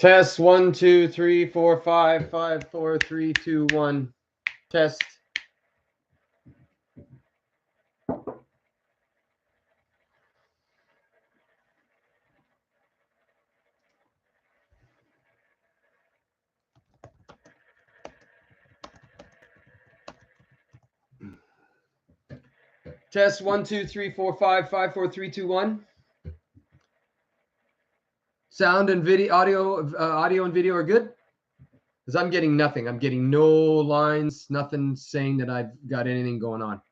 Test 1, 2, 3, 4, 5, 5, 4, 3, 2, 1. Test. Test 1, 2, 3, 4, 5, 5, 4, 3, 2, 1. Sound and video, audio and video are good. Because I'm getting nothing. I'm getting no lines, nothing saying that I've got anything going on.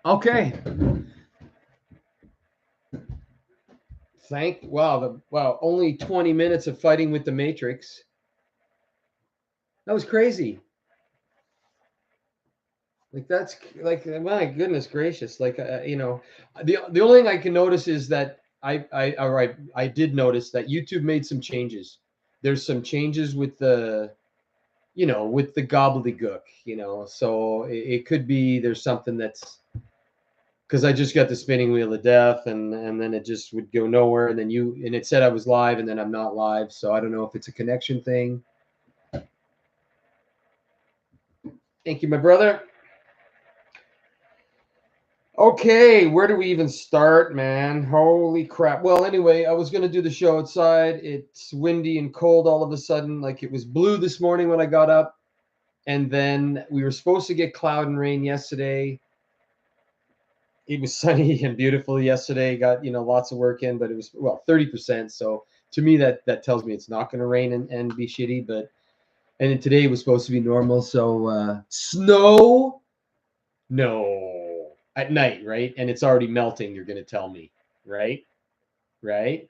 Okay. Wow, only 20 minutes of fighting with the Matrix. That was crazy. Like that's like my goodness gracious. Like the only thing I can notice is that I did notice that YouTube made some changes. There's some changes with the with the gobbledygook, so it could be there's something that's because I just got the spinning wheel of death and then it just would go nowhere and then it said I was live and then I'm not live, so I don't know if it's a connection thing. Thank you, my brother. Okay, where do we even start, man? Holy crap. Well, anyway, I was going to do the show outside. It's windy and cold all of a sudden. Like it was blue this morning when I got up. And then we were supposed to get cloud and rain yesterday. It was sunny and beautiful yesterday. Got, lots of work in, but it was, 30%. So to me, that tells me it's not going to rain and be shitty. And then today was supposed to be normal. So snow? No. At night, right? And it's already melting, you're going to tell me, right? Right?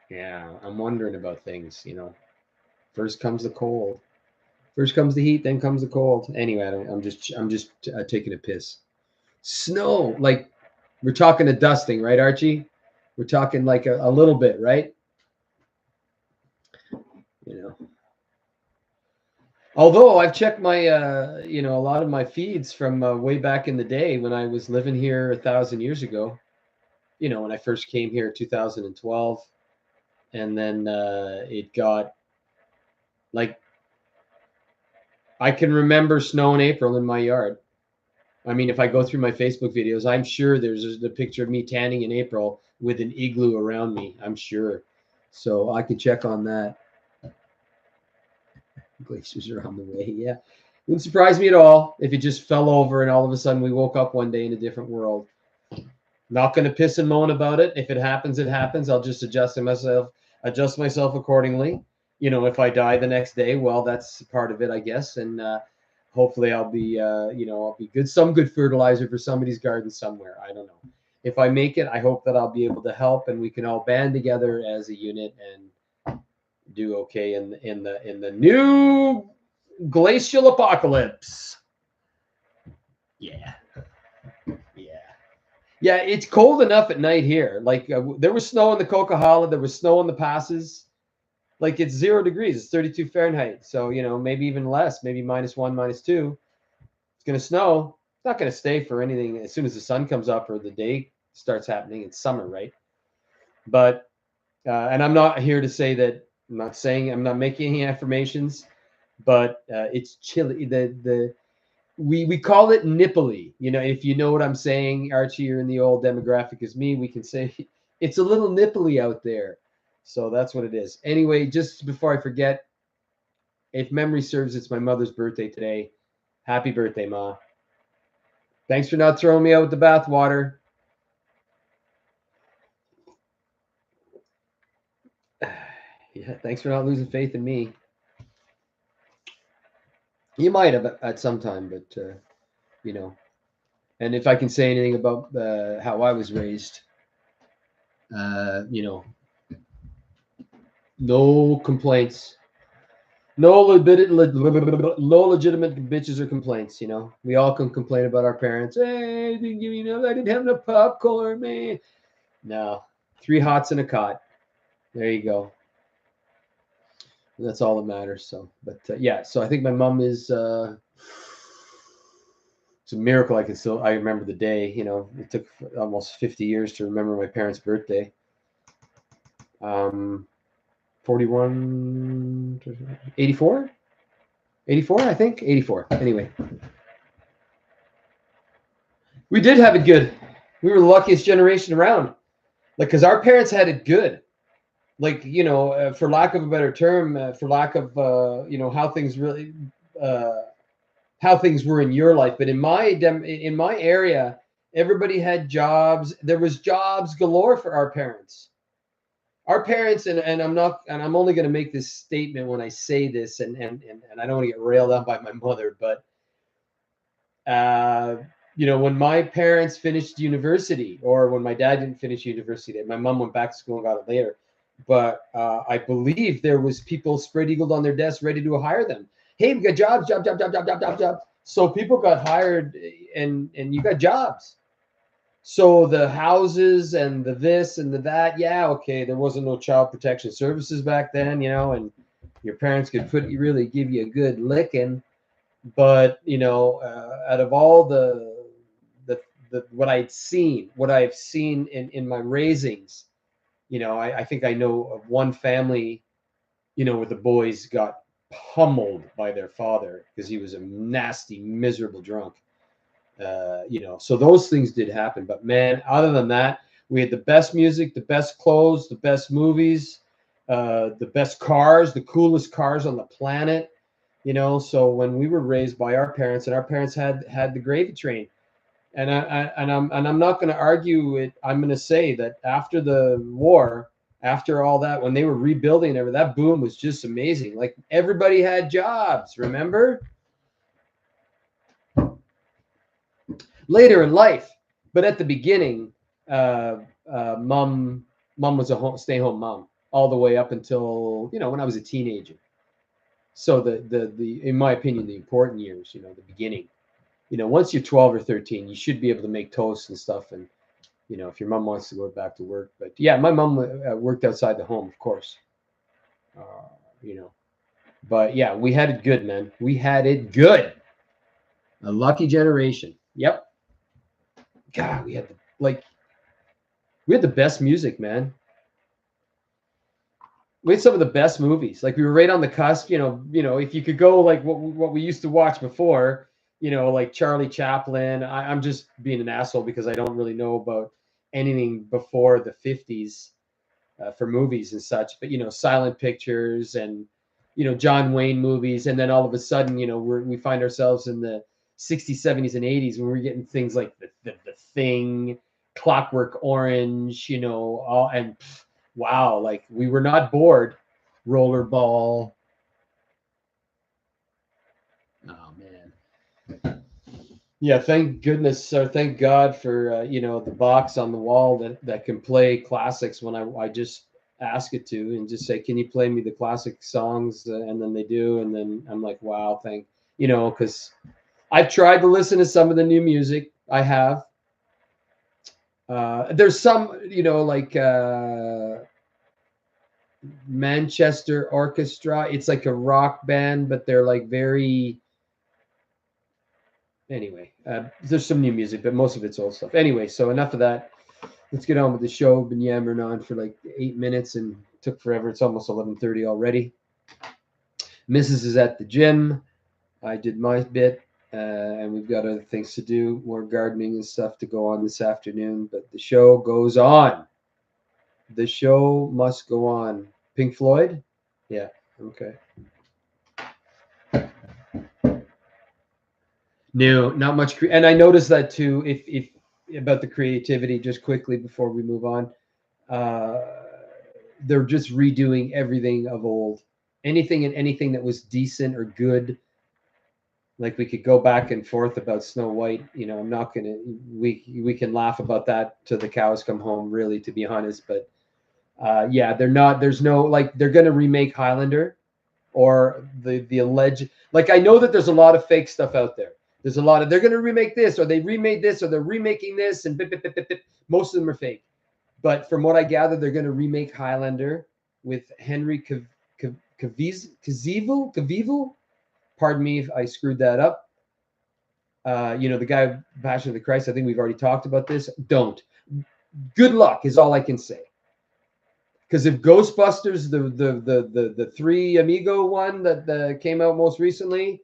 Yeah, I'm wondering about things, First comes the cold. First comes the heat, then comes the cold. Anyway, I'm just taking a piss. Snow, like we're talking a dusting, right, Archie? We're talking like a little bit, right? Although I've checked my, a lot of my feeds from way back in the day when I was living here 1,000 years ago. When I first came here, 2012, and then it got like I can remember snow in April in my yard. I mean, if I go through my Facebook videos, I'm sure there's a picture of me tanning in April with an igloo around me. I'm sure, so I can check on that. Glaciers are on the way. Yeah, wouldn't surprise me at all if it just fell over and all of a sudden we woke up one day in a different world. Not going to piss and moan about it. If it happens, it happens. I'll just adjust myself accordingly. If I die the next day, well, that's part of it, I guess. And hopefully I'll be, I'll be good. Some good fertilizer for somebody's garden somewhere. I don't know. If I make it, I hope that I'll be able to help and we can all band together as a unit and do okay in the new glacial apocalypse. Yeah. Yeah, it's cold enough at night here. Like there was snow in the Coquihalla, there was snow in the passes. Like it's 0 degrees, it's 32 Fahrenheit. So, maybe even less, maybe -1, -2. It's going to snow. It's not going to stay for anything as soon as the sun comes up or the day starts happening. It's summer, right? But, and I'm not here to say that, I'm not making any affirmations, but it's chilly. We call it nipply. If you know what I'm saying, Archie, you're in the old demographic as me, we can say it's a little nipply out there. So that's what it is. Anyway, just before I forget, if memory serves, it's my mother's birthday today. Happy birthday, Ma. Thanks for not throwing me out with the bathwater. Yeah, thanks for not losing faith in me. You might have at some time, but and if I can say anything about how I was raised, no complaints. No legitimate bitches or complaints. We all can complain about our parents. Hey, didn't give me enough. I didn't have enough popcorn, man. No, 3 hots in a cot. There you go. That's all that matters. So, but yeah. So I think my mom is. It's a miracle I remember the day. It took almost 50 years to remember my parents' birthday. 41, 84, 84, I think 84. Anyway, we did have it good. We were the luckiest generation around. Like, because our parents had it good. Like, for lack of a better term, for lack of how things really, how things were in your life. But in my area, everybody had jobs. There was jobs galore for our parents. Our parents, and I'm only going to make this statement when I say this, and I don't want to get railed on by my mother, but when my parents finished university, or when my dad didn't finish university, my mom went back to school and got it later. But I believe there was people spread eagled on their desks ready to hire them. Hey, we got jobs, job. So people got hired, and you got jobs. So the houses and the this and the that, yeah, okay, there wasn't no child protection services back then, and your parents could really give you a good licking. But out of all the what I've seen in my raisings, I think I know of one family, where the boys got pummeled by their father because he was a nasty, miserable drunk. So those things did happen. But man, other than that, we had the best music, the best clothes, the best movies, the best cars, the coolest cars on the planet. So when we were raised by our parents, and our parents had the gravy train, and I'm not going to argue it. I'm going to say that after the war, after all that, when they were rebuilding everything, that boom was just amazing. Like, everybody had jobs. Remember? Later in life, but at the beginning, mom was a stay-home mom all the way up until when I was a teenager. So the in my opinion, the important years, the beginning, once you're 12 or 13, you should be able to make toast and stuff, and if your mom wants to go back to work. But yeah, my mom worked outside the home, of course. But yeah, we had it good, man. We had it good. A lucky generation. Yep. God, we had the best music, man. We had some of the best movies. Like, we were right on the cusp. If you could go like what we used to watch before, like Charlie Chaplin. I'm just being an asshole because I don't really know about anything before the 50s for movies and such. But silent pictures and John Wayne movies, and then all of a sudden, we find ourselves in the 60s, 70s, and 80s when we're getting things like the Thing, Clockwork Orange, all and. Wow, like, we were not bored. Rollerball. Oh man. Yeah, thank goodness, or thank God for the box on the wall that can play classics when I just ask it to, and just say, can you play me the classic songs? And then they do, and then I'm like, wow, because I've tried to listen to some of the new music. I have. There's some, like Manchester Orchestra. It's like a rock band, but they're like very. Anyway, there's some new music, but most of it's old stuff. Anyway, so enough of that. Let's get on with the show. Been yammering on for like 8 minutes and took forever. It's almost 11:30 already. Mrs. is at the gym. I did my bit, and we've got other things to do, more gardening and stuff to go on this afternoon. But the show goes on. The show must go on. Pink Floyd? Yeah. Okay. No, not much. And I noticed that too. If about the creativity, just quickly before we move on, they're just redoing everything of old. Anything that was decent or good. Like, we could go back and forth about Snow White. I'm not gonna. We can laugh about that till the cows come home. Really, to be honest, but yeah, they're not. There's no, like, they're gonna remake Highlander, or the alleged. Like, I know that there's a lot of fake stuff out there. There's a lot of, they're going to remake this, or they remade this, or they're remaking this, and most of them are fake. But from what I gather, they're going to remake Highlander with Henry Cavill. Pardon me if I screwed that up. The guy Passion of the Christ. I think we've already talked about this. Don't. Good luck is all I can say. Because if Ghostbusters, the Three Amigo one that came out most recently,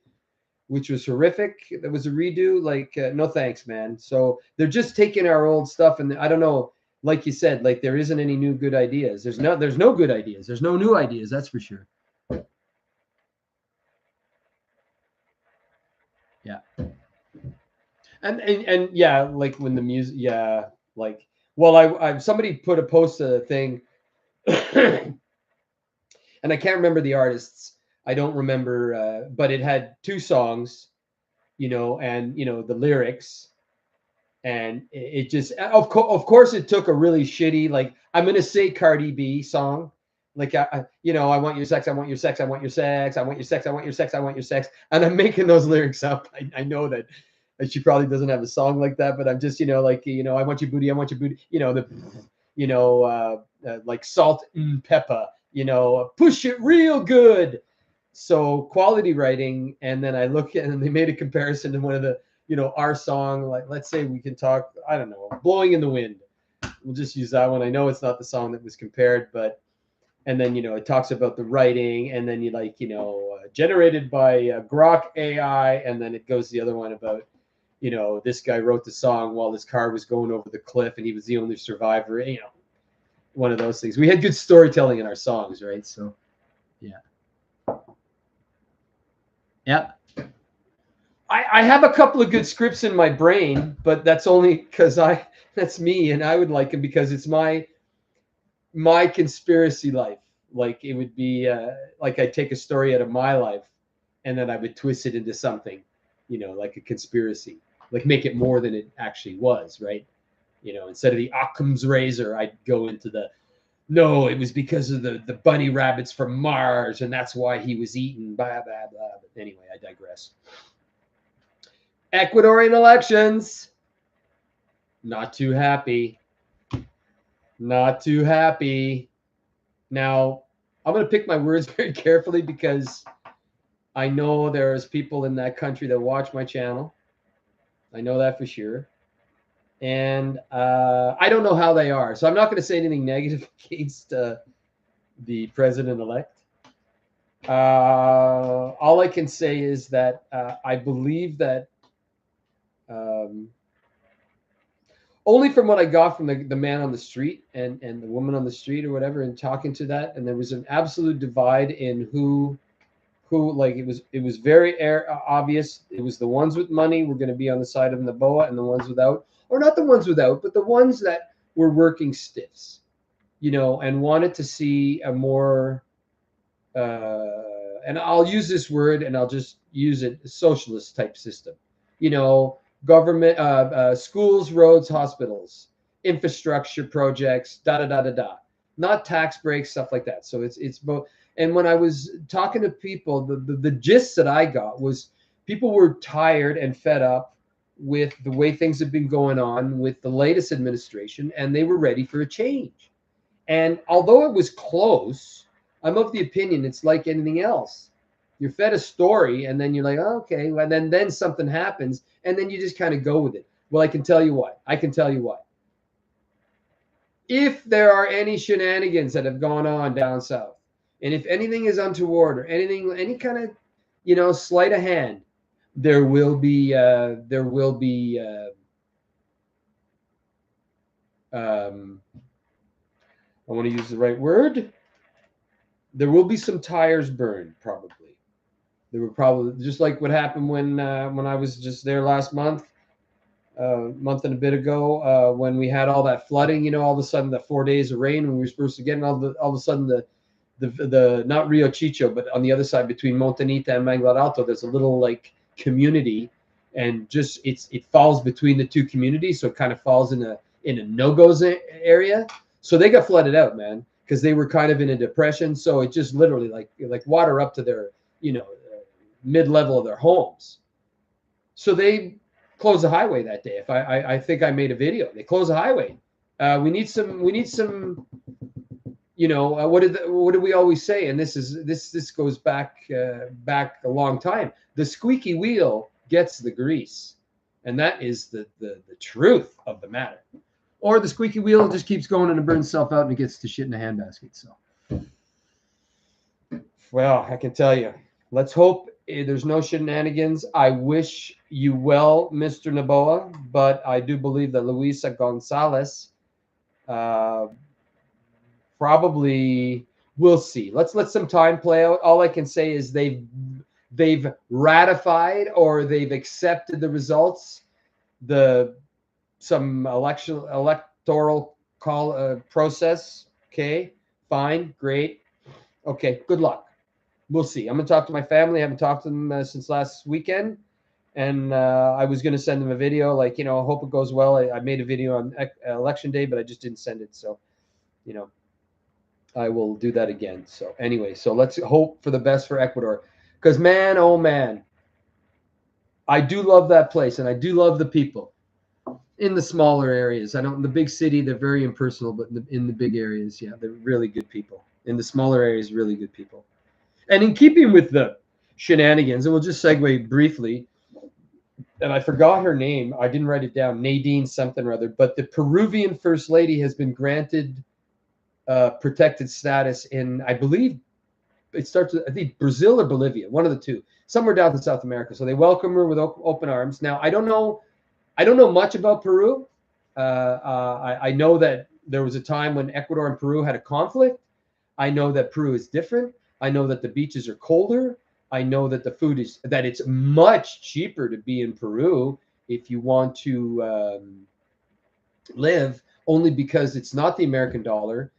which was horrific, that was a redo. Like, no thanks, man. So they're just taking our old stuff, and I don't know. Like you said, like there isn't any new good ideas. There's no good ideas. There's no new ideas. That's for sure. Yeah. And yeah, like when the music, yeah, like, well, I somebody put a post a thing, and I can't remember the artists. I don't remember, but it had two songs, and the lyrics, and it just, of course, it took a really shitty, like, I'm gonna say Cardi B song, like, I want your sex, I want your sex, I want your sex, I want your sex, I want your sex, I want your sex, and I'm making those lyrics up. I know that she probably doesn't have a song like that, but I'm just, like, I want your booty, I want your booty, like salt and pepper, push it real good. So quality writing, and then I look at, and they made a comparison to one of the, our song, like, let's say we can talk, I don't know, Blowing in the Wind. We'll just use that one. I know it's not the song that was compared, but, and then, it talks about the writing, and then generated by Grok AI, and then it goes the other one about, this guy wrote the song while his car was going over the cliff and he was the only survivor, one of those things. We had good storytelling in our songs, right? So, yeah. Yeah. I have a couple of good scripts in my brain, but that's only because that's me, and I would like them because it's my conspiracy life. Like, it would be like I'd take a story out of my life, and then I would twist it into something, like a conspiracy, like make it more than it actually was, right? Instead of the Occam's razor, I'd go into no, it was because of the bunny rabbits from Mars, and that's why he was eaten, blah, blah, blah. But anyway, I digress. Ecuadorian elections. Not too happy. Not too happy. Now, I'm going to pick my words very carefully because I know there's people in that country that watch my channel. I know that for sure. And I don't know how they are. So I'm not going to say anything negative against the president-elect. All I can say is that I believe that only from what I got from the man on the street and the woman on the street or whatever, and talking to that, and there was an absolute divide in who like, it was very obvious. It was the ones with money were going to be on the side of Noboa, and the ones without, or not the ones without, but the ones that were working stiffs, and wanted to see a more and I'll use this word and I'll just use it, socialist type system, government, schools, roads, hospitals, infrastructure projects, da da da da da, not tax breaks, stuff like that. So it's both. And when I was talking to people, the gist that I got was people were tired and fed up with the way things have been going on with the latest administration, and they were ready for a change. And although it was close, I'm of the opinion it's like anything else. You're fed a story, and then you're like, oh, okay, and then something happens, and then you just kind of go with it. Well, I can tell you what. If there are any shenanigans that have gone on down south, and if anything is untoward or anything, any kind of, sleight of hand, there will be I want to use the right word. There will be some tires burned, probably. There were probably, just like what happened when I was just there last month, month and a bit ago, when we had all that flooding. All of a sudden, the 4 days of rain when we were supposed to get, and all of a sudden the not Rio Chicho, but on the other side between Montanita and Manglar Alto, there's a little like community, and just it falls between the two communities, so it kind of falls in a no-goes area. So they got flooded out, man, because they were kind of in a depression. So it just literally like water up to their mid-level of their homes. So they closed the highway that day. If I think I made a video, they closed the highway. We need some. What did we always say? And this goes back a long time. The squeaky wheel gets the grease, and that is the truth of the matter. or the squeaky wheel just keeps going and it burns itself out and it gets to shit in a handbasket. So, well, I can tell you, let's hope there's no shenanigans. I wish you well, Mr. Noboa, but I do believe that Luisa Gonzalez probably, we'll see. Let's let some time play out. All I can say is they've ratified or they've accepted the results. Some electoral process. Okay, fine, great. Okay, good luck. We'll see. I'm gonna talk to my family. I haven't talked to them since last weekend, and I was gonna send them a video, like, I hope it goes well. I made a video on election day, but I just didn't send it. So, I will do that again. So anyway, so let's hope for the best for Ecuador, because man, oh man, I do love that place, and I do love the people. In the smaller areas, in the big city, they're very impersonal, but in the big areas, yeah, they're really good people. In the smaller areas, really good people. And in keeping with the shenanigans, and we'll just segue briefly, and I forgot her name. I didn't write it down. Nadine something or other. But the Peruvian First Lady has been granted protected status in, I believe, it starts with, I think, Brazil or Bolivia, one of the two, somewhere down in South America. So they welcome her with open arms. Now, I don't know much about Peru. I know that there was a time when Ecuador and Peru had a conflict. I know that Peru is different. I know that the beaches are colder. I know that the food that it's much cheaper to be in Peru if you want to live, only because it's not the American dollar,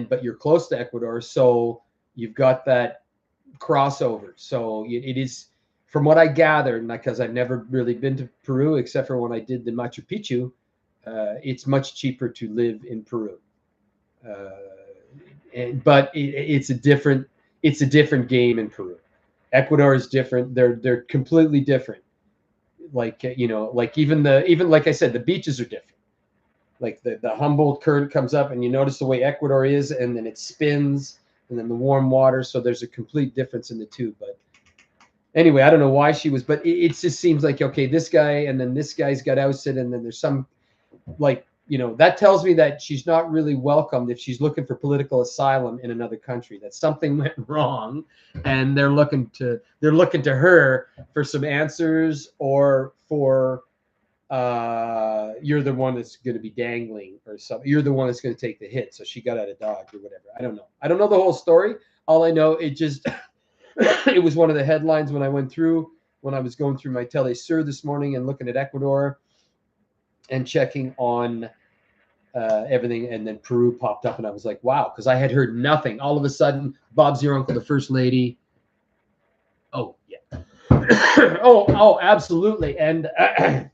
but you're close to Ecuador, so you've got that crossover. So it is, from what I gathered, because I've never really been to Peru except for when I did the Machu Picchu, it's much cheaper to live in Peru. But it's a different game in Peru. Ecuador is different. They're completely different. Like even like I said, the beaches are different. Like the Humboldt current comes up, and you notice the way Ecuador is, and then it spins, and then the warm water. So there's a complete difference in the two. But anyway, I don't know why she was, but it just seems like, okay, this guy, and then this guy's got ousted, and then there's some, like, that tells me that she's not really welcomed if she's looking for political asylum in another country. That something went wrong, and they're looking to her for some answers, or for you're the one that's going to be dangling or something. You're the one that's going to take the hit. So she got out of Dodge or whatever. I don't know. I don't know the whole story. All I know, it just it was one of the headlines when I was going through my Telesur this morning and looking at Ecuador and checking on everything, and then Peru popped up, and I was like, wow, because I had heard nothing. All of a sudden, Bob's your uncle, the First Lady. Oh yeah. oh, absolutely. And I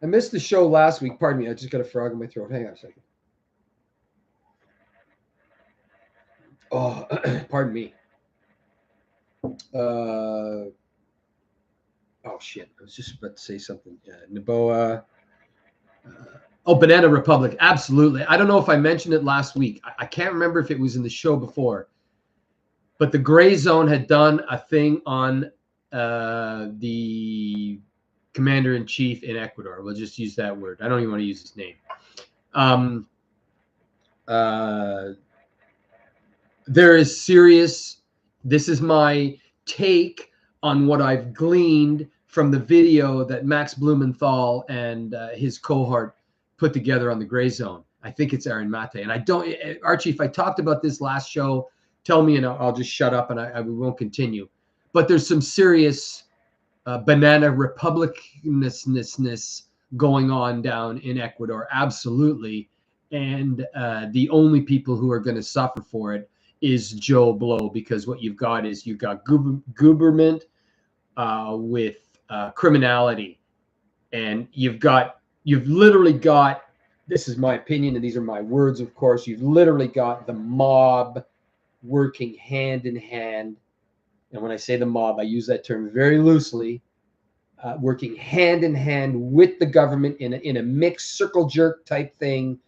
missed the show last week. Pardon me. I just got a frog in my throat. Hang on a second. Oh, pardon me. Oh shit! I was just about to say something. Noboa. Banana Republic. Absolutely. I don't know if I mentioned it last week. I can't remember if it was in the show before, but the Gray Zone had done a thing on the commander-in-chief in Ecuador. We'll just use that word. I don't even want to use his name. There is serious. This is my take on what I've gleaned from the video that Max Blumenthal and his cohort put together on the Gray Zone. I think it's Aaron Mate. And I don't, Archie, if I talked about this last show, tell me and I'll just shut up and I won't continue. But there's some serious banana republicness going on down in Ecuador. Absolutely. And the only people who are going to suffer for it is Joe Blow, because what you've got is government with criminality, and you've literally got, this is my opinion and these are my words, of course, you've literally got the mob working hand in hand. And when I say the mob, I use that term very loosely, working hand in hand with the government in a mixed circle jerk type thing,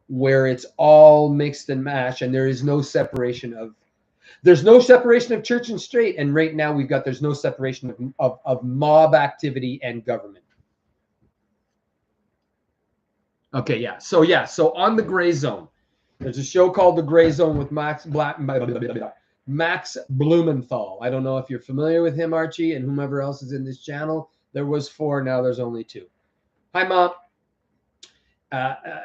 where it's all mixed and mashed, and there's no separation of church and state. And right now there's no separation of mob activity and government. Okay, yeah. So on the Gray Zone, there's a show called The Gray Zone with Max Blumenthal. I don't know if you're familiar with him, Archie, and whomever else is in this channel. There was 4, now there's only 2. Hi, Mom.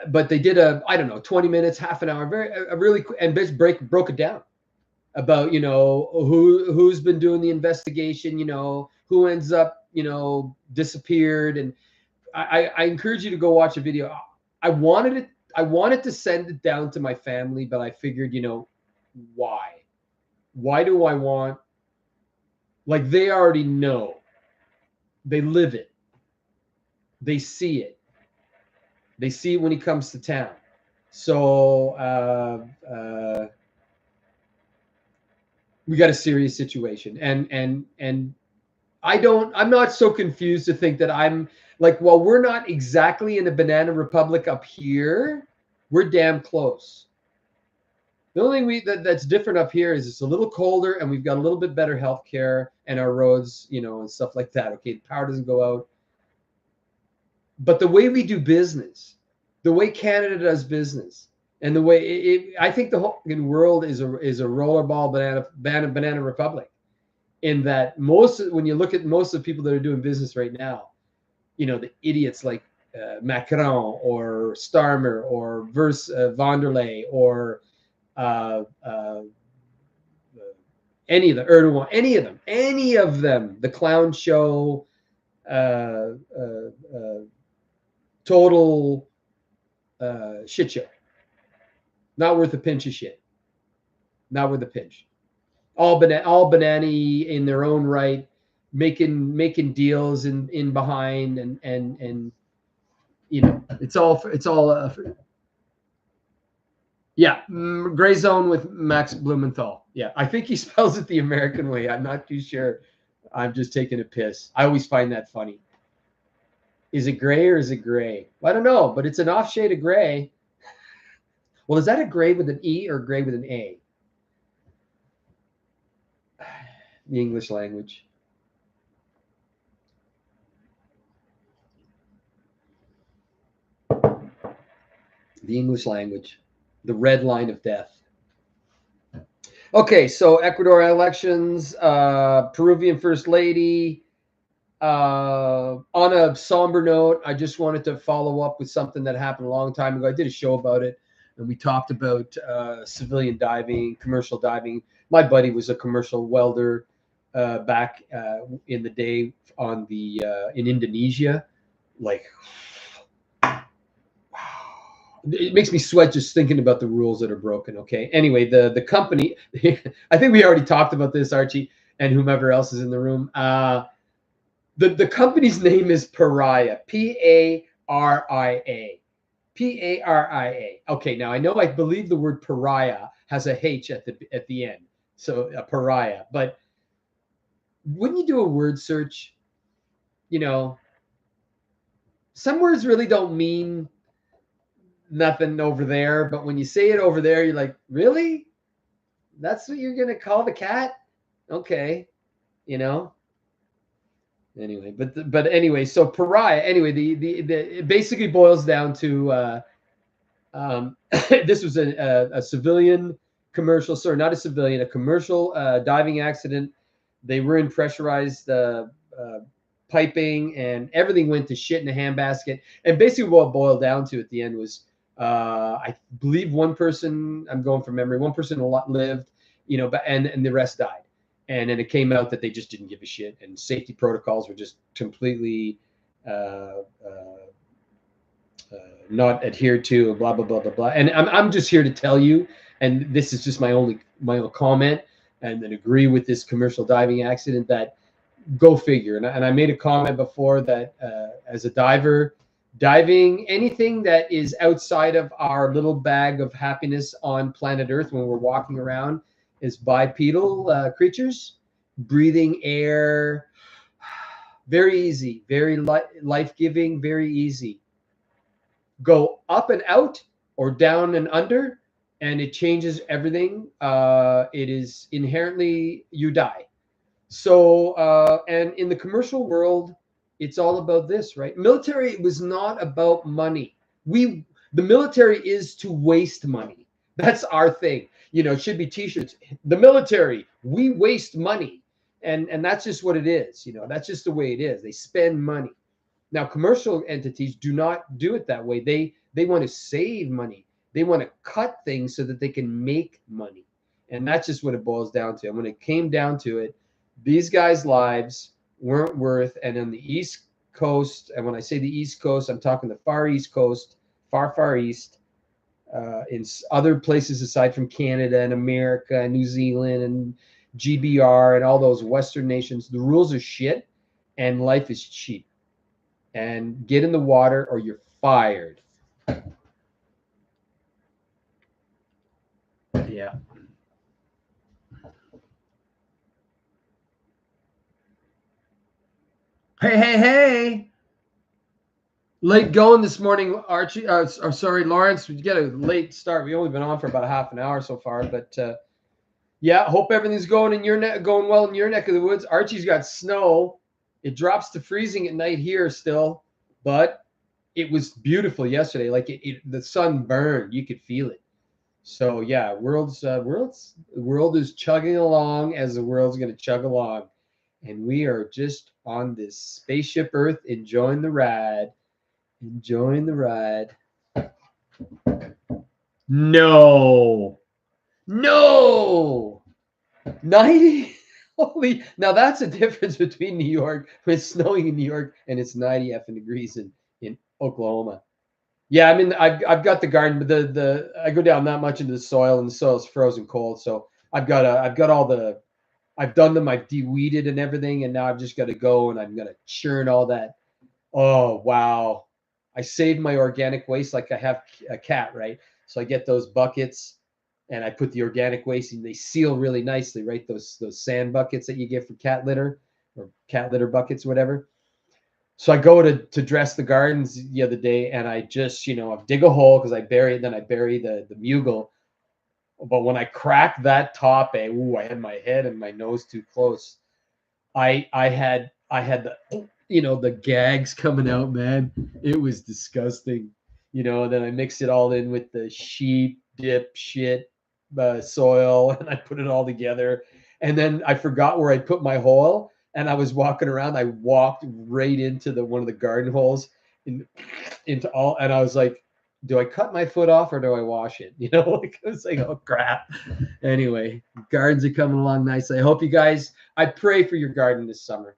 But they did I don't know, 20 minutes, half an hour, a really quick, and broke it down about, who's been doing the investigation, who ends up, disappeared. And I encourage you to go watch a video. I wanted to send it down to my family, but I figured, why? Why do I want, like, they already know. They live it. They see it. They see it when he comes to town. So we got a serious situation. And I'm not so confused to think that I'm like, well, we're not exactly in a banana republic up here. We're damn close. The only thing that's different up here is it's a little colder and we've got a little bit better healthcare and our roads, and stuff like that. Okay, the power doesn't go out. But the way we do business, the way Canada does business, and the way I think the whole world is a rollerball banana republic. In that when you look at most of the people that are doing business right now, the idiots like Macron or Starmer or Vanderlei or any of the Erdogan, any of them, the clown show, total shit show. Not worth a pinch of shit. Not worth a pinch. All banana in their own right, making deals in behind, and it's all yeah. Gray Zone with Max Blumenthal. Yeah, I think he spells it the American way. I'm not too sure. I'm just taking a piss. I always find that funny. Is it gray or is it gray? Well, I don't know, but it's an off shade of gray. Well, is that a gray with an E or gray with an A? The English language. The English language. The red line of death. Okay, so Ecuador elections, Peruvian First Lady. On a somber note, I just wanted to follow up with something that happened a long time ago. I did a show about it, and we talked about civilian diving, commercial diving. My buddy was a commercial welder back in the day on the in Indonesia. Like, it makes me sweat just thinking about the rules that are broken. Okay. Anyway, the company, I think we already talked about this, Archie, and whomever else is in the room. The company's name is Pariah. Paria. Paria. Okay. Now I believe the word pariah has a H at the end. So a pariah. But when you do a word search, some words really don't mean nothing over there, but when you say it over there, you're like, really? That's what you're gonna call the cat? Okay, Anyway, but anyway, so pariah. Anyway, the it basically boils down to this was a civilian commercial, sorry, not a civilian, a commercial diving accident. They were in pressurized piping, and everything went to shit in a handbasket. And basically, what it boiled down to at the end was, I believe one person, I'm going from memory, one person lived, but and the rest died. And then it came out that they just didn't give a shit, and safety protocols were just completely not adhered to, blah blah blah blah blah. And I'm just here to tell you, and this is just my own comment, and then agree with this commercial diving accident, that go figure. And I made a comment before that as a diver, diving anything that is outside of our little bag of happiness on planet Earth when we're walking around is bipedal creatures, breathing air, very easy, very life-giving, very easy. Go up and out or down and under, and it changes everything. It is inherently, you die. So, and in the commercial world, it's all about this, right? Military was not about money. The military is to waste money. That's our thing. It should be t-shirts. The military, we waste money. And that's just what it is. That's just the way it is. They spend money. Now, commercial entities do not do it that way. They want to save money. They want to cut things so that they can make money. And that's just what it boils down to. And when it came down to it, these guys' lives weren't worth. And on the East Coast, and when I say the East Coast, I'm talking the far East Coast, far East, in other places aside from Canada and America and New Zealand and GBR and all those Western nations, the rules are shit and life is cheap. And get in the water or you're fired. Yeah. Hey. Late going this morning, Archie. Sorry, Lawrence. We get a late start. We've only been on for about a half an hour so far, but yeah, hope everything's going well in your neck of the woods. Archie's got snow. It drops to freezing at night here still, but it was beautiful yesterday. Like the sun burned. You could feel it. So yeah, the world is chugging along as the world's going to chug along, and we are just on this spaceship Earth, enjoying the ride. No, 90. Holy! Now that's a difference between New York, when it's snowing in New York, and it's 90 effing degrees in Oklahoma. Yeah, I mean, I've got the garden, but I go down that much into the soil, and the soil's frozen cold. So I've done them, I've de-weeded and everything, and now I've just got to go and I'm gonna churn all that. Oh wow! I saved my organic waste like I have a cat, right? So I get those buckets and I put the organic waste and they seal really nicely, right? Those sand buckets that you get for cat litter or cat litter buckets, whatever. So I go to dress the gardens the other day, and I just, I dig a hole because I bury it. Then I bury the mugel. But when I cracked that top, I had my head and my nose too close. I had the gags coming out, man. It was disgusting. Then I mix it all in with the sheep dip shit soil, and I put it all together. And then I forgot where I put my hole, and I was walking around. I walked right into one of the garden holes, into all, and I was like, do I cut my foot off or do I wash it? Like I was like, oh crap. Anyway, gardens are coming along nicely. I hope you guys. I pray for your garden this summer.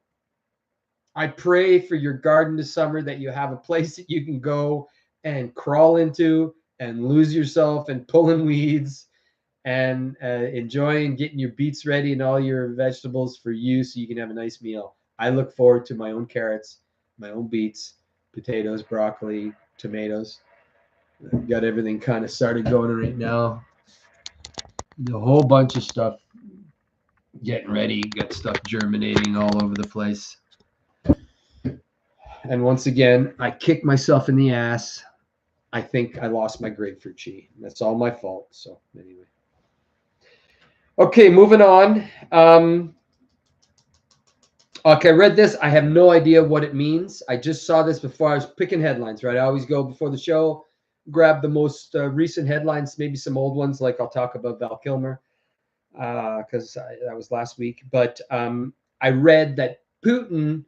I pray for your garden this summer that you have a place that you can go and crawl into and lose yourself and pulling weeds and enjoying getting your beets ready and all your vegetables for you so you can have a nice meal. I look forward to my own carrots, my own beets, potatoes, broccoli, tomatoes. I've got everything kind of started going right now. A whole bunch of stuff getting ready, got stuff germinating all over the place. And once again, I kicked myself in the ass. I think I lost my grapefruit chi. That's all my fault. So anyway. Okay, moving on. Okay, I read this. I have no idea what it means. I just saw this before. I was picking headlines, right? I always go before the show, grab the most recent headlines, maybe some old ones, like I'll talk about Val Kilmer, because that was last week. But I read that Putin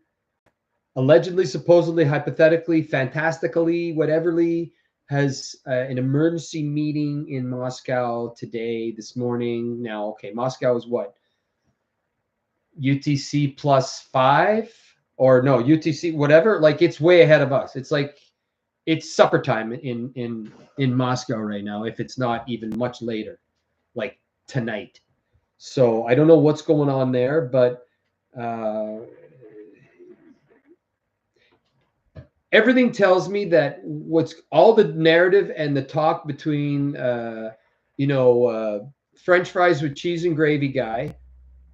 allegedly, supposedly, hypothetically, fantastically, whateverly, has an emergency meeting in Moscow this morning. Now, okay, Moscow is what? UTC +5 or no, UTC, whatever. Like it's way ahead of us. It's like it's supper time in Moscow right now, if it's not even much later, like tonight. So I don't know what's going on there, but everything tells me that what's all the narrative and the talk between French fries with cheese and gravy guy,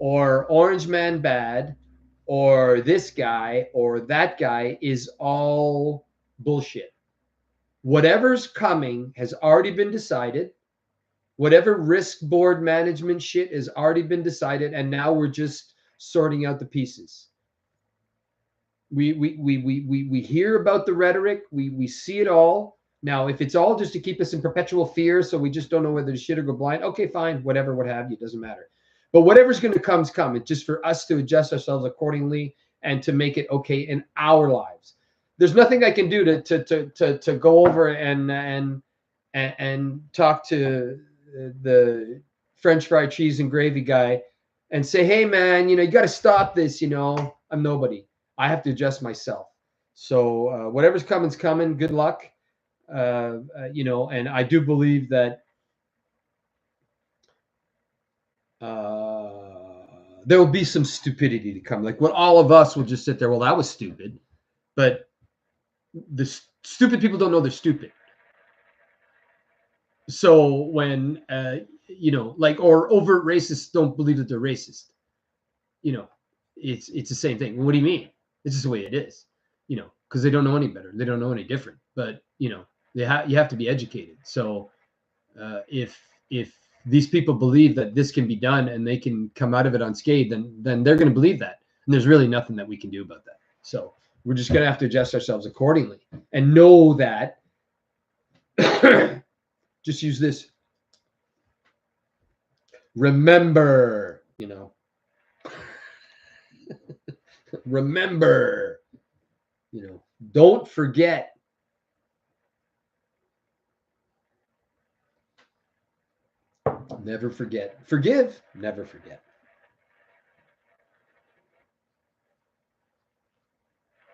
or Orange Man bad, or this guy or that guy is all bullshit. Whatever's coming has already been decided. Whatever risk board management shit has already been decided, and now we're just sorting out the pieces. We hear about the rhetoric. We see it all. Now, if it's all just to keep us in perpetual fear, so we just don't know whether to shit or go blind, okay, fine, whatever, what have you, doesn't matter. But whatever's going to come's come. It's just for us to adjust ourselves accordingly and to make it okay in our lives. There's nothing I can do to go over and talk to the French fried cheese and gravy guy and say, hey man, you got to stop this. I'm nobody. I have to adjust myself. So whatever's coming's coming. Good luck. And I do believe that there will be some stupidity to come. Like, what all of us will just sit there. Well, that was stupid, but the stupid people don't know they're stupid. So when or overt racists don't believe that they're racist, it's the same thing. What do you mean? It's just the way it is, because they don't know any better. They don't know any different. But you have to be educated. So if these people believe that this can be done and they can come out of it unscathed, then they're going to believe that. And there's really nothing that we can do about that. So we're just going to have to adjust ourselves accordingly and know that. Just use this. Remember, remember, don't forget. Never forget. Forgive, never forget.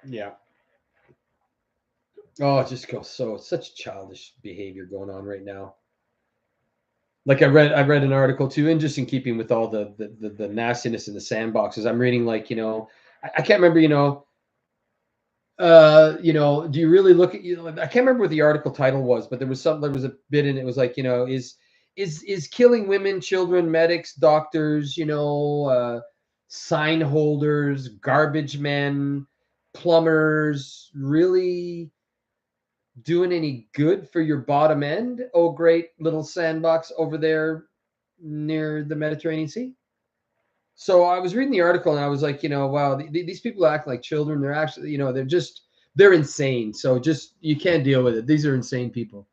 Yeah. Oh, it just goes such childish behavior going on right now. Like I read an article too, and just in keeping with all the nastiness in the sandboxes, I'm reading I can't remember, do you really look at, I can't remember what the article title was, but there was a bit in it was like, is killing women, children, medics, doctors, sign holders, garbage men, plumbers really doing any good for your bottom end? Oh, great little sandbox over there near the Mediterranean Sea. So I was reading the article and I was like, wow, these people act like children. They're actually, they're insane. So just, you can't deal with it. These are insane people.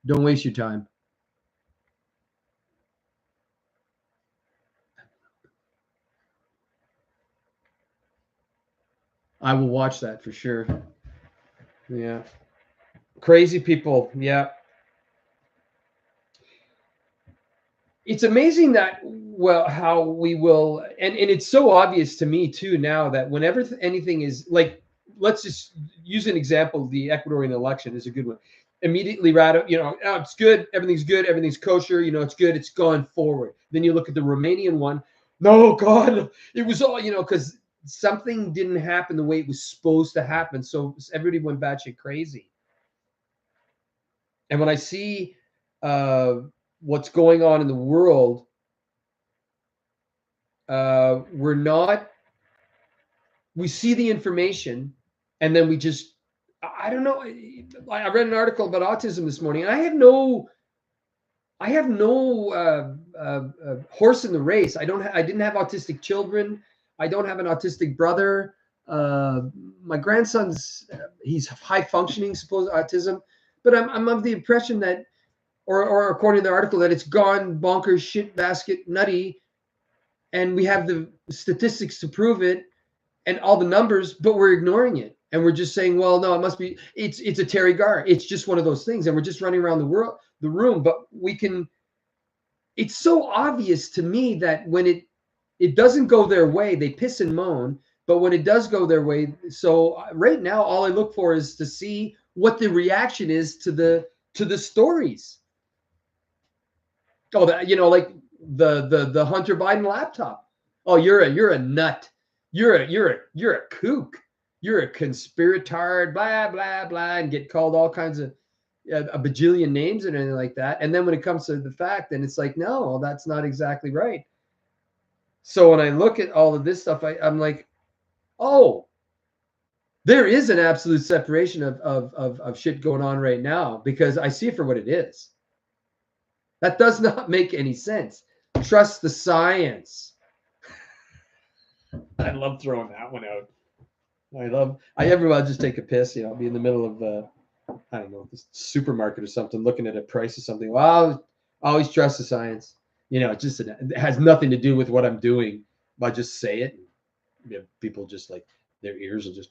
Don't waste your time. I will watch that for sure. Yeah. Crazy people. Yeah. It's amazing that, well, how we will, and it's so obvious to me too now that whenever anything is like, let's just use an example. The Ecuadorian election is a good one. Immediately, it's good. Everything's kosher. It's good. It's gone forward. Then you look at the Romanian one. No, God, it was all, because something didn't happen the way it was supposed to happen. So everybody went batshit crazy. And when I see what's going on in the world, we see the information and then we just, I don't know. I read an article about autism this morning and I have no horse in the race. I didn't have autistic children. I don't have an autistic brother. My grandson's, he's high functioning, supposed autism, but I'm of the impression that, or according to the article, that it's gone bonkers, shit basket, nutty, and we have the statistics to prove it and all the numbers, but we're ignoring it. And we're just saying, well, no, it must be, it's a Terry Gar. It's just one of those things. And we're just running around the room, but it's so obvious to me that when it doesn't go their way, they piss and moan. But when it does go their way, so right now, all I look for is to see what the reaction is to the stories. Oh, that, like the Hunter Biden laptop. Oh, you're a nut. You're a kook. You're a conspirator, blah, blah, blah, and get called all kinds of a bajillion names and anything like that. And then when it comes to the fact, then it's like, no, that's not exactly right. So when I look at all of this stuff, I'm like, oh, there is an absolute separation of shit going on right now because I see it for what it is. That does not make any sense. Trust the science. I love throwing that one out. I'll just take a piss, be in the middle of I don't know, this supermarket or something, looking at a price of something. Well, I always trust the science. It has nothing to do with what I'm doing. I just say it. People just like their ears will just,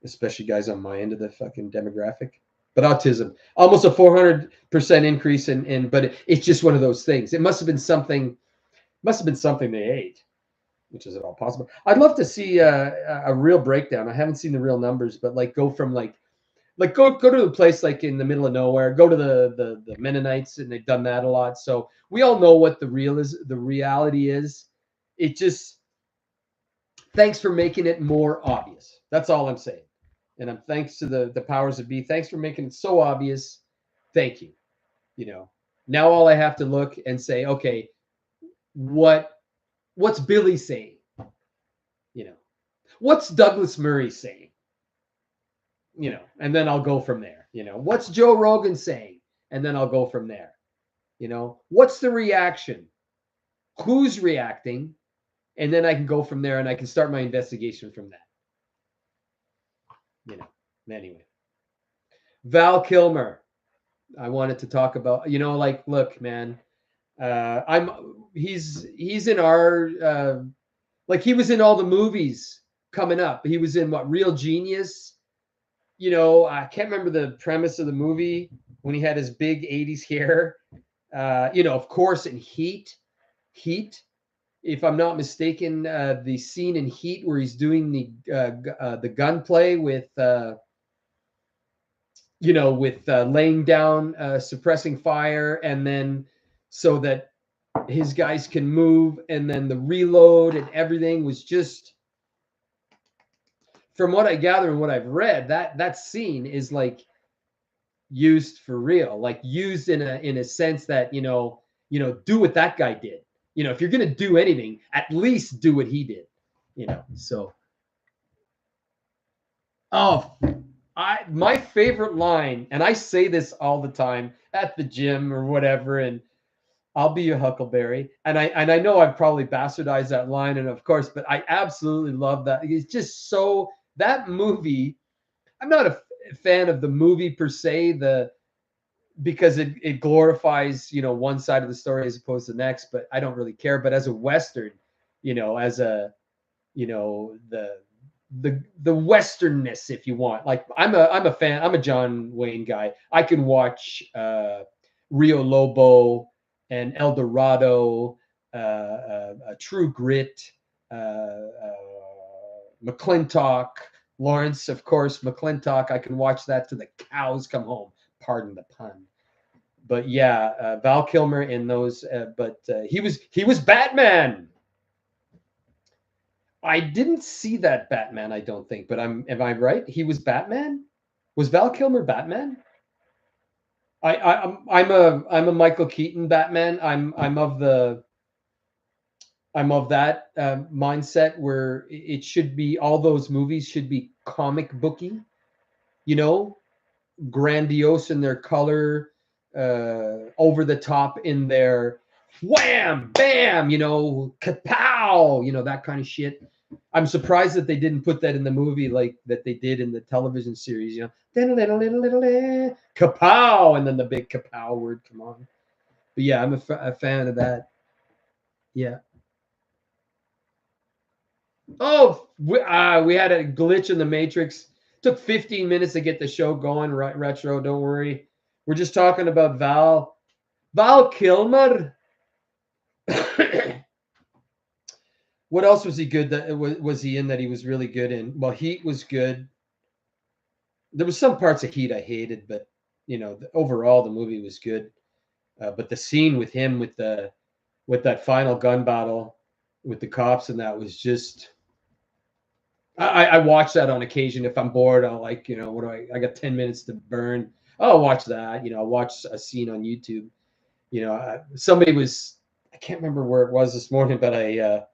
especially guys on my end of the fucking demographic. But autism, almost a 400% increase but it's just one of those things. It must have been something. Must have been something they ate, which is at all possible. I'd love to see a real breakdown. I haven't seen the real numbers, but like go from go to a place like in the middle of nowhere. Go to the Mennonites, and they've done that a lot. So we all know what the reality is. It just thanks for making it more obvious. That's all I'm saying. And I'm thanks to the powers that be. Thanks for making it so obvious. Thank you. Now all I have to look and say, okay, what's Billy saying? What's Douglas Murray saying? And then I'll go from there. What's Joe Rogan saying? And then I'll go from there. What's the reaction? Who's reacting? And then I can go from there, and I can start my investigation from that. Anyway. Val Kilmer. I wanted to talk about, look, man, he's in our, he was in all the movies coming up. He was in Real Genius. I can't remember the premise of the movie when he had his big 80s hair. Of course, in Heat, if I'm not mistaken, the scene in Heat where he's doing the gunplay with, laying down, suppressing fire, and then so that his guys can move, and then the reload and everything was just, from what I gather and what I've read, that scene is like used for real, like used in a sense that, do what that guy did. If you're going to do anything, at least do what he did, so. Oh, my favorite line, and I say this all the time at the gym or whatever, and I'll be your Huckleberry. And I know I've probably bastardized that line, and of course, but I absolutely love that. It's just so, that movie, I'm not a fan of the movie per se, because it glorifies, one side of the story as opposed to the next, but I don't really care. But as a Western, as a, the Westernness, if you want, like I'm a fan, I'm a John Wayne guy. I can watch Rio Lobo and El Dorado, True Grit, McClintock, Lawrence, of course, McClintock. I can watch that till the cows come home. Pardon the pun. But yeah, Val Kilmer in those. But he was Batman. I didn't see that Batman, I don't think. But am I right? He was Batman. Was Val Kilmer Batman? I'm a Michael Keaton Batman. I'm of that mindset where it should be, all those movies should be comic booky, grandiose in their color, over the top in their wham, bam, kapow, that kind of shit. I'm surprised that they didn't put that in the movie like that they did in the television series, kapow, and then the big kapow word come on. But yeah, I'm a fan of that. Yeah. Oh, we had a glitch in the Matrix. Took 15 minutes to get the show going. Retro, don't worry. We're just talking about Val Kilmer. What else was he good that was he in that he was really good in? Well, Heat was good. There was some parts of Heat I hated, but overall the movie was good. But the scene with him with that final gun battle with the cops, and that was just. I watch that on occasion if I'm bored. I'll what do I got 10 minutes to burn. I'll watch that. I'll watch a scene on YouTube. Somebody I can't remember where it was this morning, but I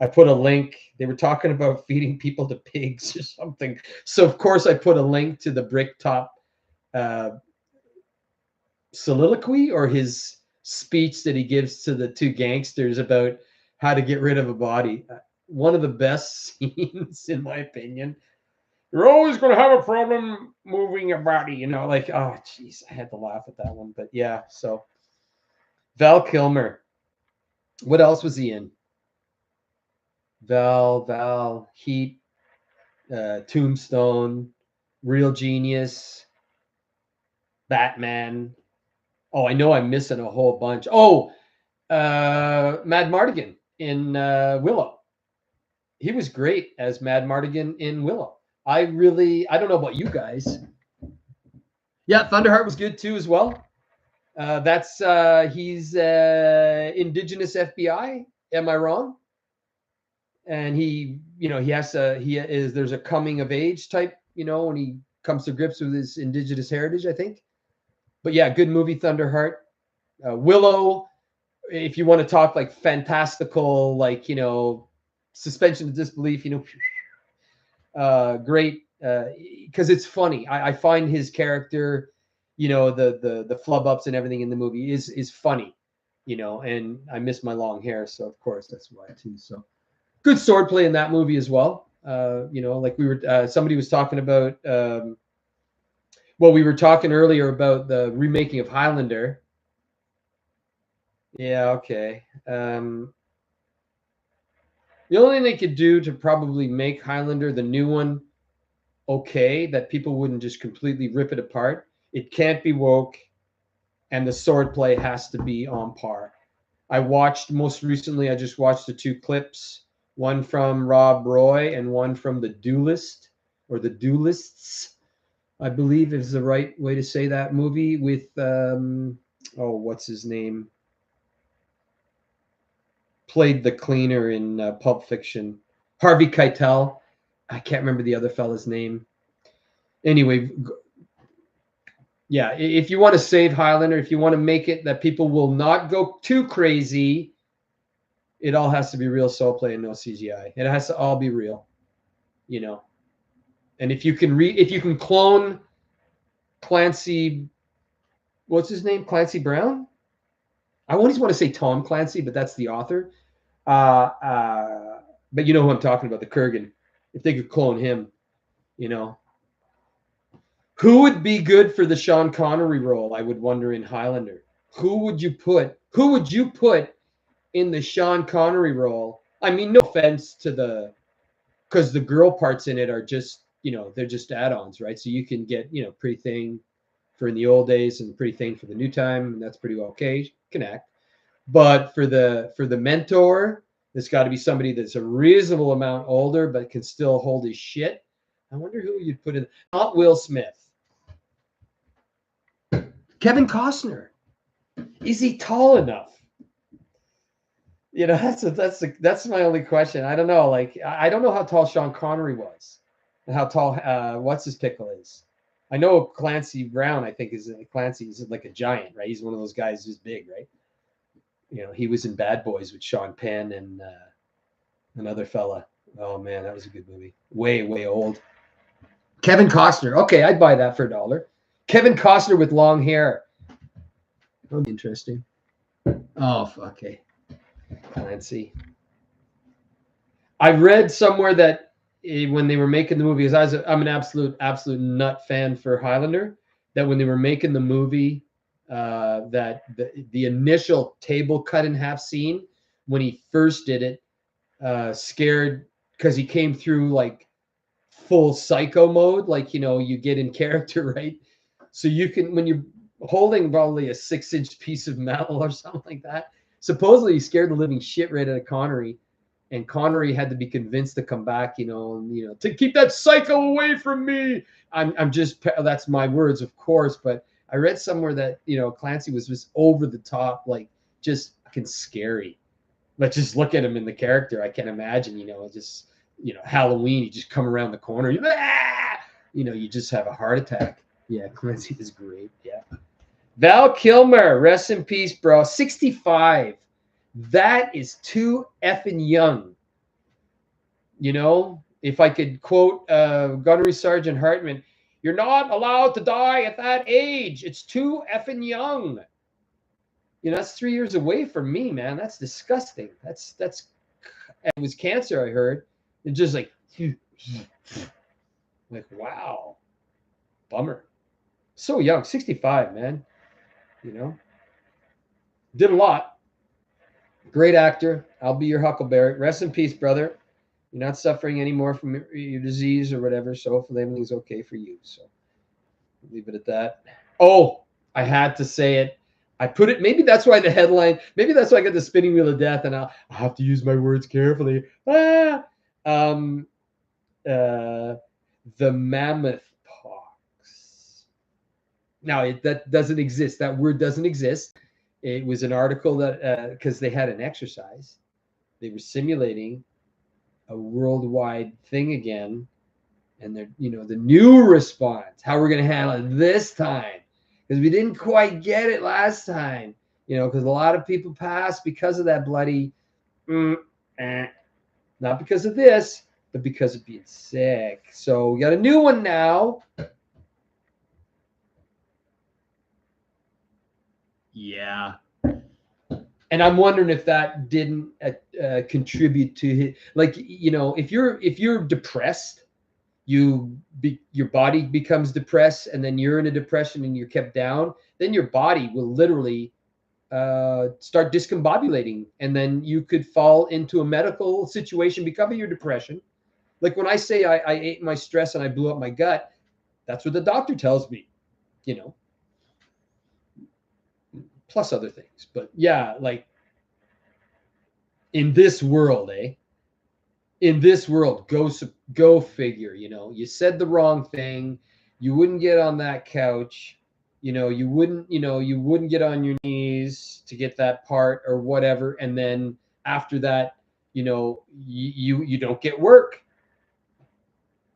put a link. They were talking about feeding people to pigs or something. So of course I put a link to the Bricktop soliloquy, or his speech that he gives to the two gangsters about how to get rid of a body. One of the best scenes, in my opinion. You're always going to have a problem moving your body, you know, like, oh, jeez, I had to laugh at that one. But yeah, so Val Kilmer. What else was he in? Val, Heat, Tombstone, Real Genius, Batman. Oh, I know I'm missing a whole bunch. Oh, Madmartigan in Willow. He was great as Madmartigan in Willow. I don't know about you guys. Yeah, Thunderheart was good too as well. That's he's indigenous FBI. Am I wrong? And there's a coming of age type, when he comes to grips with his indigenous heritage, I think. But yeah, good movie, Thunderheart. Willow, if you want to talk like fantastical, like, suspension of disbelief, great, because it's funny. I find his character, the flub ups and everything in the movie is funny, and I miss my long hair, so of course that's why too. So good swordplay in that movie as well. Like we were, somebody was talking about. We were talking earlier about the remaking of Highlander. Yeah, okay. The only thing they could do to probably make Highlander, the new one, okay, that people wouldn't just completely rip it apart. It can't be woke, and the swordplay has to be on par. I just watched the two clips, one from Rob Roy and one from The Duelist, or The Duelists, I believe is the right way to say that movie, with, what's his name? Played the cleaner in Pulp Fiction. Harvey Keitel. I can't remember the other fella's name. Anyway, yeah, if you want to save Highlander, if you want to make it that people will not go too crazy, it all has to be real soul play and no CGI. It has to all be real, And if you can clone Clancy, what's his name? Clancy Brown? I always want to say Tom Clancy, but that's the author. But you know who I'm talking about, the Kurgan. If they could clone him, Who would be good for the Sean Connery role, I would wonder, in Highlander? Who would you put in the Sean Connery role? I mean, no offense to because the girl parts in it are just, they're just add-ons, right? So you can get, Pretty Thing for in the old days and Pretty Thing for the new time, and that's pretty okay. Connect. But for the mentor, there's got to be somebody that's a reasonable amount older but can still hold his shit. I wonder who you'd put in. Not Will Smith. Kevin Costner. Is he tall enough? That's my only question. I don't know. Like, I don't know how tall Sean Connery was, and how tall what's his pickle is. I know Clancy Brown. I think is like a giant, right? He's one of those guys who's big, right? He was in Bad Boys with Sean Penn and another fella. Oh man, that was a good movie. Way, way old. Kevin Costner. Okay, I'd buy that for $1. Kevin Costner with long hair. That would be interesting. Oh, okay. Clancy. I read somewhere that when they were making the movie, because I'm an absolute nut fan for Highlander, that when they were making the movie, that the initial table cut in half scene when he first did it, scared, because he came through like full psycho mode, like, you get in character, right? So you can, when you're holding probably a 6-inch piece of metal or something like that, supposedly he scared the living shit right out of Connery, and Connery had to be convinced to come back, to keep that psycho away from me. That's my words, of course, but I read somewhere that, Clancy was just over the top, like just fucking scary. But just look at him in the character. I can't imagine, just, Halloween, you just come around the corner, you just have a heart attack. Yeah, Clancy is great. Yeah. Val Kilmer, rest in peace, bro. 65. That is too effing young. If I could quote Gunnery Sergeant Hartman, you're not allowed to die at that age. It's too effing young. That's 3 years away from me, man. That's disgusting. It was cancer, I heard. It's just like, Like, wow, bummer. So young, 65, man. You know, did a lot. Great actor. I'll be your Huckleberry. Rest in peace, brother. You're not suffering anymore from your disease or whatever. So hopefully everything's okay for you. So leave it at that. Oh, I had to say it. I put it. Maybe that's why the headline. Maybe that's why I got the spinning wheel of death, and I have to use my words carefully. Um, uh, the mammoth pox. Now that doesn't exist. That word doesn't exist. It was an article that because they had an exercise, they were simulating a worldwide thing again, and they're the new response, how we're going to handle it this time, because we didn't quite get it last time, because a lot of people passed because of that bloody not because of this, but because of being sick. So we got a new one now. Yeah. And I'm wondering if that didn't contribute to his, like, if you're depressed, your body becomes depressed, and then you're in a depression and you're kept down, then your body will literally start discombobulating, and then you could fall into a medical situation because of your depression. Like when I say I ate my stress and I blew up my gut, that's what the doctor tells me, plus other things. But yeah, like in this world, in this world, go figure. You said the wrong thing, you wouldn't get on that couch, you wouldn't get on your knees to get that part or whatever, and then after that, you don't get work,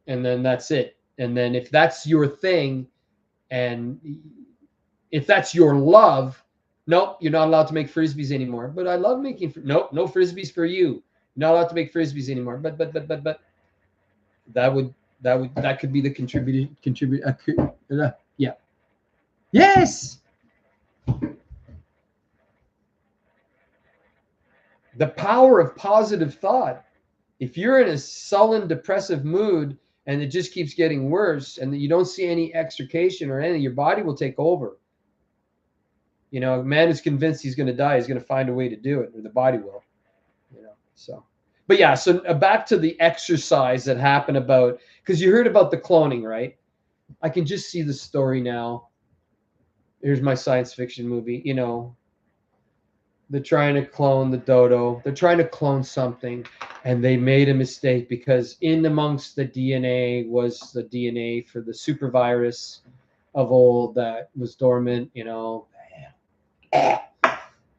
and then that's it. And then if that's your thing, and if that's your love, nope, you're not allowed to make frisbees anymore. But I love making nope, no frisbees for you. You're not allowed to make frisbees anymore. But that could be the contribute. Yeah. Yes. The power of positive thought. If you're in a sullen, depressive mood and it just keeps getting worse, and you don't see any extrication or anything, your body will take over. A man who's convinced he's going to die is going to find a way to do it, or the body will. So. But yeah, so back to the exercise that happened about, because you heard about the cloning, right? I can just see the story now. Here's my science fiction movie. They're trying to clone the dodo. They're trying to clone something, and they made a mistake because in amongst the DNA was the DNA for the super virus of old that was dormant,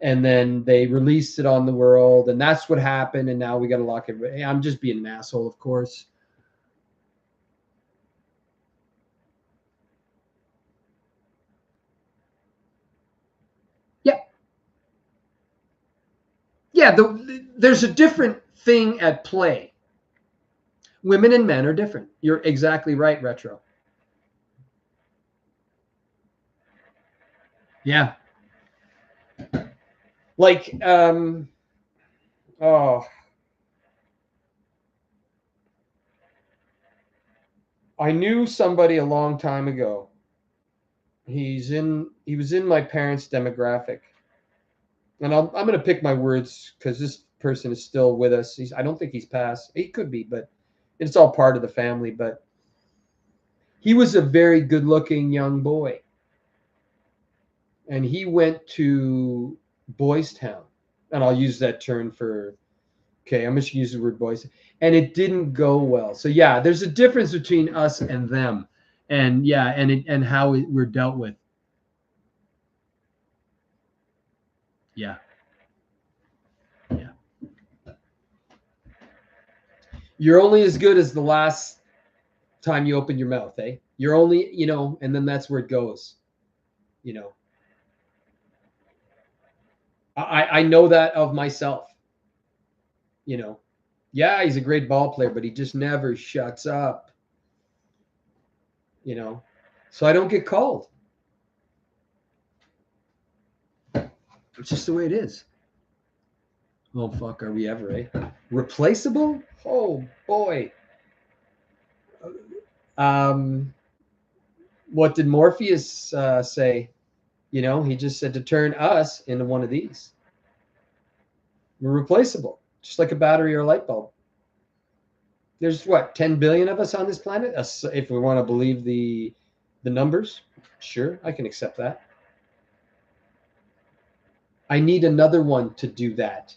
and then they released it on the world, and that's what happened, and now we got to lock it. I'm just being an asshole, of course. Yeah, there's a different thing at play. Women and men are different. You're exactly right, Retro. Yeah. Like, oh, I knew somebody a long time ago. He was in my parents' demographic, and I'm going to pick my words because this person is still with us. I don't think he's passed. He could be, but it's all part of the family. But he was a very good-looking young boy, and he went to Boys Town, and I'll use that term for. Okay, I'm just use the word boys, and it didn't go well. So yeah, there's a difference between us and them, and yeah, and how we're dealt with. Yeah. Yeah. You're only as good as the last time you open your mouth, eh? You're only, and then that's where it goes. You know, I know that of myself. You know, yeah, he's a great ball player, but he just never shuts up. So I don't get called. It's just the way it is. Oh fuck, are we ever, eh? Replaceable? Oh boy. What did Morpheus say? You know, he just said to turn us into one of these. We're replaceable, just like a battery or a light bulb. There's what, 10 billion of us on this planet? If we want to believe the numbers, sure, I can accept that. I need another one to do that.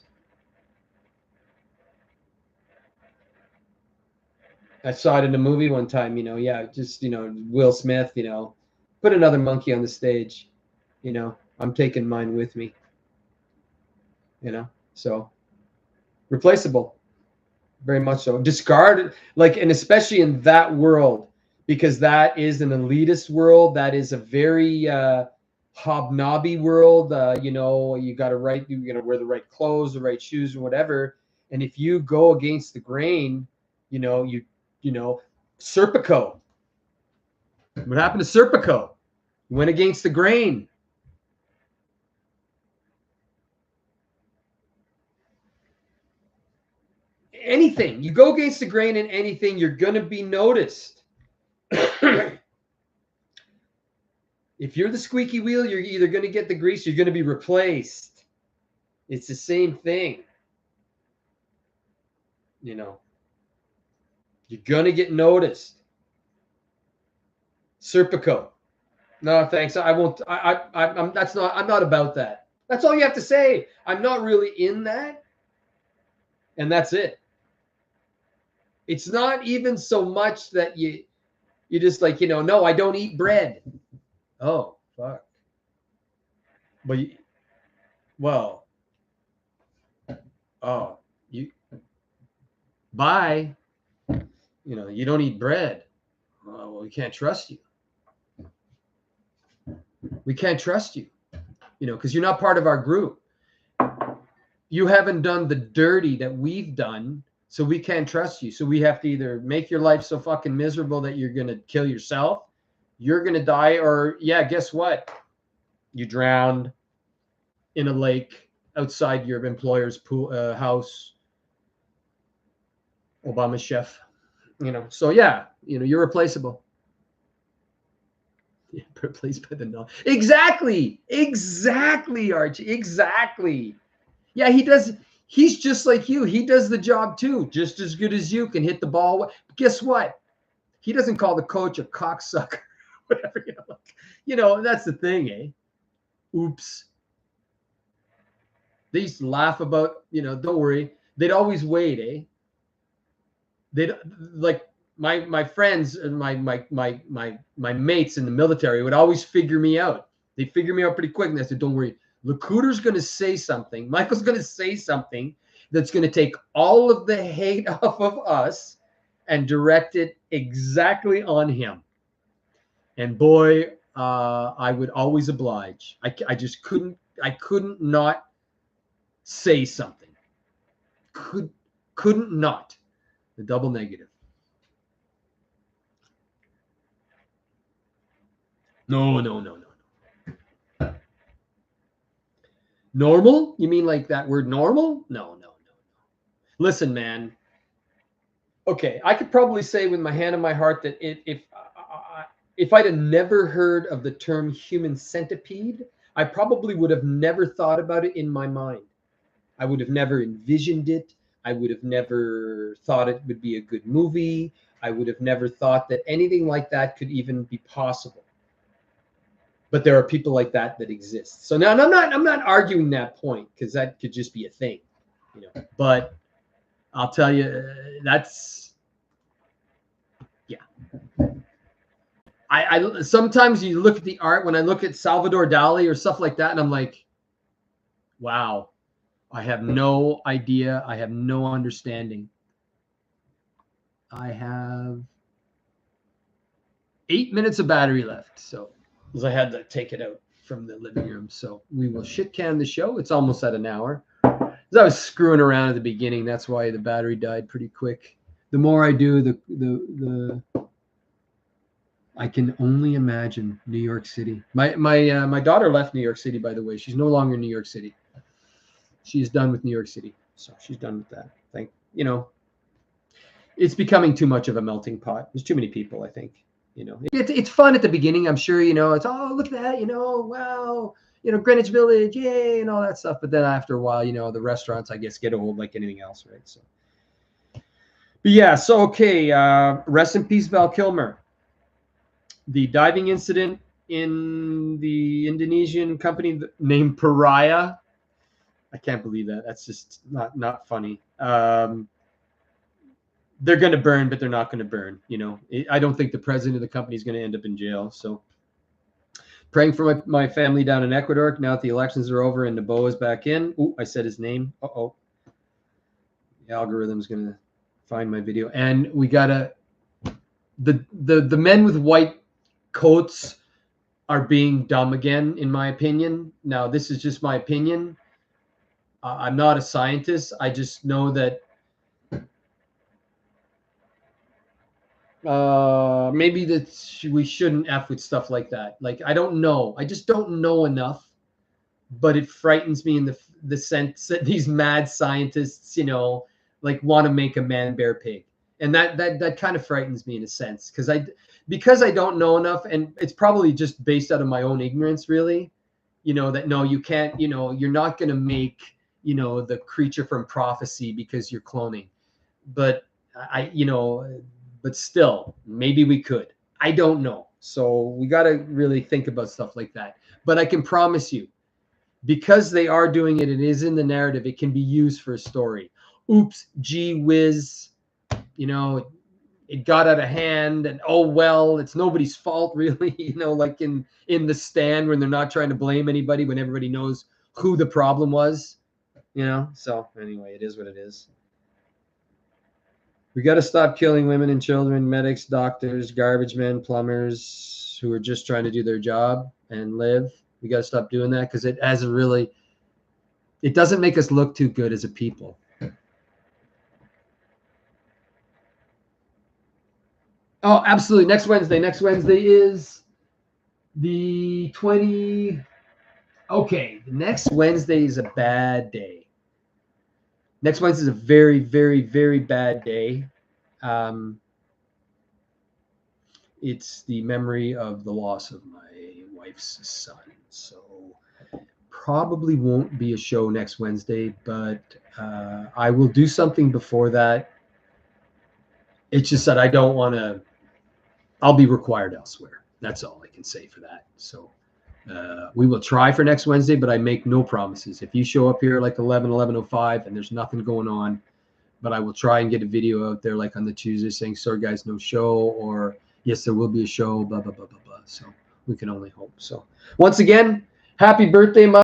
I saw it in a movie one time, you know, yeah, just, you know, Will Smith, you know, put another monkey on the stage, you know, I'm taking mine with me, you know, so replaceable, very much so. Discarded, like, and especially in that world, because that is an elitist world, that is a very hobnobby world. You know, you got to wear the right clothes, the right shoes, or whatever. And if you go against the grain, you know, Serpico. What happened to Serpico? Went against the grain. Anything. You go against the grain in anything, you're going to be noticed. If you're the squeaky wheel, you're either going to get the grease, you're going to be replaced. It's the same thing. You know, you're going to get noticed. Serpico. No, thanks. I won't. I'm not about that. That's all you have to say. I'm not really in that. And that's it. It's not even so much that you just like, you know, no, I don't eat bread. Oh, fuck. But bye. You know, you don't eat bread. Oh, well, we can't trust you. We can't trust you, you know, because you're not part of our group. You haven't done the dirty that we've done, so we can't trust you. So we have to either make your life so fucking miserable that you're going to kill yourself, you're going to die, or, yeah, guess what? You drowned in a lake outside your employer's pool, house. Obama chef, you know. So, yeah, you know, you're replaceable. Yeah, replaced by the no. Exactly, Archie. Exactly. Yeah, he does. He's just like you. He does the job too, just as good as you. Can hit the ball. Guess what? He doesn't call the coach a cocksucker, whatever. You know, that's the thing, eh? Oops. They used to laugh about, you know, don't worry. They'd always wait, eh? They'd like my friends and my mates in the military would always figure me out. They figure me out pretty quick, and they said, "Don't worry, Lakuter's going to say something. Michael's going to say something that's going to take all of the hate off of us and direct it exactly on him." And boy, I would always oblige. I just couldn't. I couldn't not say something. Couldn't not. The double negative. No. Normal? You mean like that word normal? No. Listen, man. Okay, I could probably say with my hand on my heart that if I'd have never heard of the term human centipede, I probably would have never thought about it in my mind. I would have never envisioned it. I would have never thought it would be a good movie. I would have never thought that anything like that could even be possible. But there are people like that exist. So now, and I'm not arguing that point, because that could just be a thing, you know. But I'll tell you, that's, yeah. I sometimes you look at the art, when I look at Salvador Dali or stuff like that, and I'm like, wow, I have no idea. I have no understanding. I have 8 minutes of battery left, so because I had to take it out from the living room. So we will shit can the show. It's almost at an hour. As I was screwing around at the beginning, that's why the battery died pretty quick. The more I do, the I can only imagine New York City. My daughter left New York City, by the way. She's no longer in New York City. She's done with New York City. So she's done with that. it's becoming too much of a melting pot. There's too many people, I think. It's fun at the beginning. I'm sure, it's, oh, look at that, wow, Greenwich Village, yay, and all that stuff. But then after a while, the restaurants, I guess, get old like anything else, right? So, but yeah, so, okay, rest in peace, Val Kilmer. The diving incident in the Indonesian company named Pariah. I can't believe that. That's just not funny. They're going to burn, but they're not going to burn. I don't think the president of the company is going to end up in jail. So praying for my family down in Ecuador. Now that the elections are over and Noboa is back in. Oh, I said his name. Uh-oh. The algorithm's going to find my video. And we got the men with white coats are being dumb again, in my opinion. Now, this is just my opinion. I'm not a scientist. I just know that maybe that we shouldn't F with stuff like that. Like, I don't know. I just don't know enough. But it frightens me in the sense that these mad scientists, like want to make a man-bear pig. And that kind of frightens me in a sense, because I don't know enough, and it's probably just based out of my own ignorance, really, that no, you can't, you're not going to make, the creature from prophecy because you're cloning. But but still, maybe we could. I don't know. So we got to really think about stuff like that. But I can promise you, because they are doing it, it is in the narrative, it can be used for a story. Oops, gee whiz, it got out of hand, and oh well, it's nobody's fault really, like in The Stand, when they're not trying to blame anybody, when everybody knows who the problem was, so anyway, it is what it is. We got to stop killing women and children, medics, doctors, garbage men, plumbers who are just trying to do their job and live. We got to stop doing that, because it doesn't make us look too good as a people. Oh, absolutely. Next Wednesday is the 20. Okay, the next Wednesday is a bad day. Next Wednesday is a very, very, very bad day. It's the memory of the loss of my wife's son. So probably won't be a show next Wednesday, but I will do something before that. It's just that I don't want to. I'll be required elsewhere. That's all I can say for that. So we will try for next Wednesday, but I make no promises. If you show up here like 11:05 and there's nothing going on, but I will try and get a video out there like on the Tuesday saying, sorry guys, no show, or yes, there will be a show, blah, blah, blah, blah, blah. So we can only hope. So once again, happy birthday, Mom.